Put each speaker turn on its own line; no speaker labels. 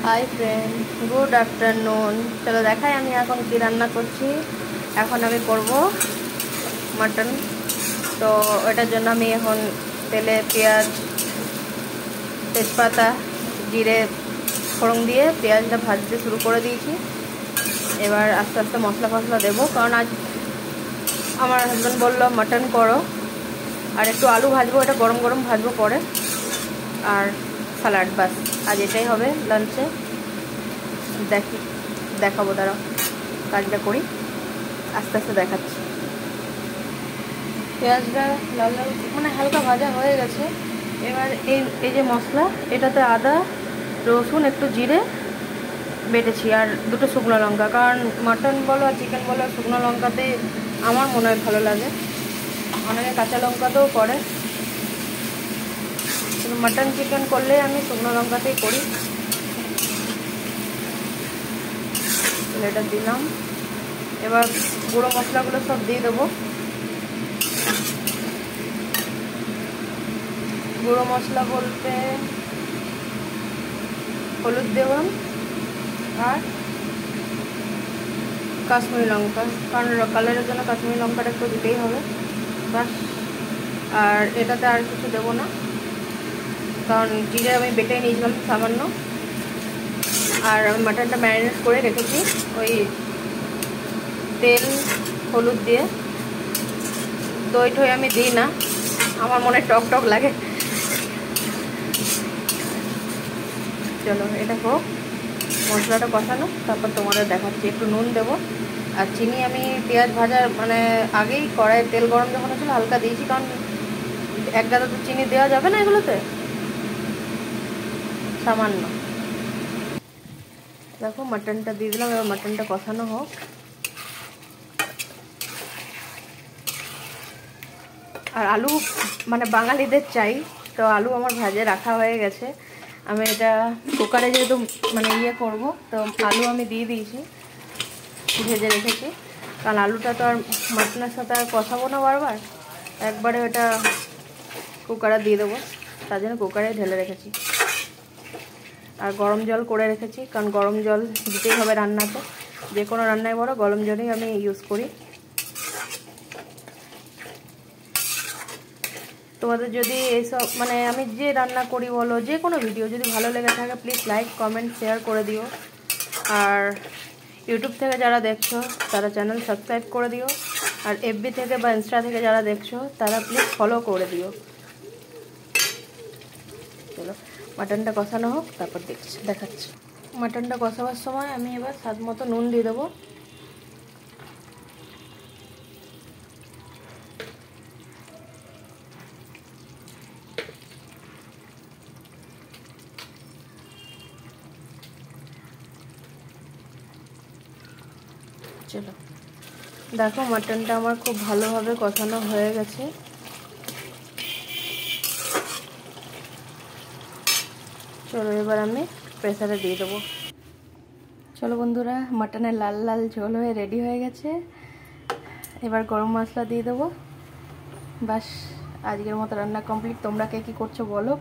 Hi friend, good afternoon. চলো দেখাই আমি এখন কি রান্না করছি। এখন আমি করব মাটন। তো ওটার জন্য আমি এখন তেলে পেঁয়াজ, তেজপাতা, জিরে ফোড়ন দিয়ে পেঁয়াজটা ভাজতে শুরু করে দিয়েছি। এবার আস্তে আস্তে মশলা ফসলা দেবো, কারণ আজ আমার হাজব্যান্ড বললো মাটন করো। আর একটু আলু ভাজবো, এটা গরম গরম ভাজবো পরে। আর স্যালাড, বাস আজ এটাই হবে লাঞ্চে। দেখাবো, দাঁড়াও কাজটা করি, আস্তে আস্তে দেখাচ্ছি। পেঁয়াজটা লাল লাল মানে হালকা ভাজা হয়ে গেছে। এবার এই যে মশলা, এটাতে আদা, রসুন, একটু জিরে বেটেছি আর দুটো শুকনো লঙ্কা, কারণ মাটন বলো আর চিকেন বলো শুকনো লঙ্কাতে আমার মনে হয় ভালো লাগে। অনেকে কাঁচা লঙ্কাতেও করে, কিন্তু মাটন চিকেন করলে আমি শুকনো লঙ্কাতেই করি। এটা দিলাম। এবার গুঁড়ো মশলাগুলো সব দিয়ে দেবো। গুঁড়ো মশলা বলতে হলুদ দেবো আর কাশ্মীরি লঙ্কা, কারণ কালারের জন্য কাশ্মীরি লঙ্কাটা একটু দিতেই হবে, বাস। আর এটাতে আর কিছু দেবো না, কারণ জিরে আমি বেটে নিয়েছিলাম সামান্য। আর আমি মাটনটা ম্যারিনেট করে রেখেছি ওই তেল হলুদ দিয়ে। দই ঠই আমি দিই না, আমার মনে টক টক লাগে। চলো এটা হোক, মশলাটা কষানো, তারপর তোমাদের দেখাচ্ছি। একটু নুন দেবো আর চিনি আমি পেঁয়াজ ভাজার মানে আগেই কড়াইয়ে তেল গরম যখন হচ্ছিলো হালকা দিয়েছি, কারণ এক গাদা তো চিনি দেওয়া যাবে না এগুলোতে, সামান্য। দেখো মাটনটা দিয়ে দিলাম, এবার মাটনটা কষানো হোক। আর আলু মানে বাঙালিদের চাই, তো আলু আমার ভাজে রাখা হয়ে গেছে। আমি এটা কুকারে যেহেতু মানে করব, তো আলু আমি দিয়ে দিয়েছি, ভেজে রেখেছি। কারণ আলুটা তো আর মাটনের সাথে আর কষাবো না বারবার, একবারে ওটা কুকারে দিয়ে দেবো, তার জন্য কুকারে ঢেলে রেখেছি। আর গরম জল করে রেখেছি, কারণ গরম জল দিতেই হবে রান্নাতে, যে কোনো রান্নায় বড় গরম জলই আমি ইউজ করি। তোমাদের যদি এইসব মানে আমি যে রান্না করি বলো, যে কোনো ভিডিও যদি ভালো লেগে থাকে প্লিজ লাইক কমেন্ট শেয়ার করে দিও। আর ইউটিউব থেকে যারা দেখছো তারা চ্যানেল সাবস্ক্রাইব করে দিও। আর এফবি থেকে বা ইনস্টা থেকে যারা দেখছো তারা প্লিজ ফলো করে দিও। চলো মাটনটা কষানো হোক, তারপর দেখাচ্ছি। মাটনটা কষাবার সময় আমি এবার স্বাদ মতো নুন দিয়ে দেবো। চলো দেখো মাটনটা আমার খুব ভালোভাবে কষানো হয়ে গেছে। চলো এবার আমি প্রেসারে দিয়ে দেবো। চলো বন্ধুরা, মাটনের লাল লাল ঝোল হয়ে রেডি হয়ে গেছে। এবার গরম মশলা দিয়ে দেবো, বাস আজকের মতো রান্না কমপ্লিট। তোমরা কে কী করছো বলো।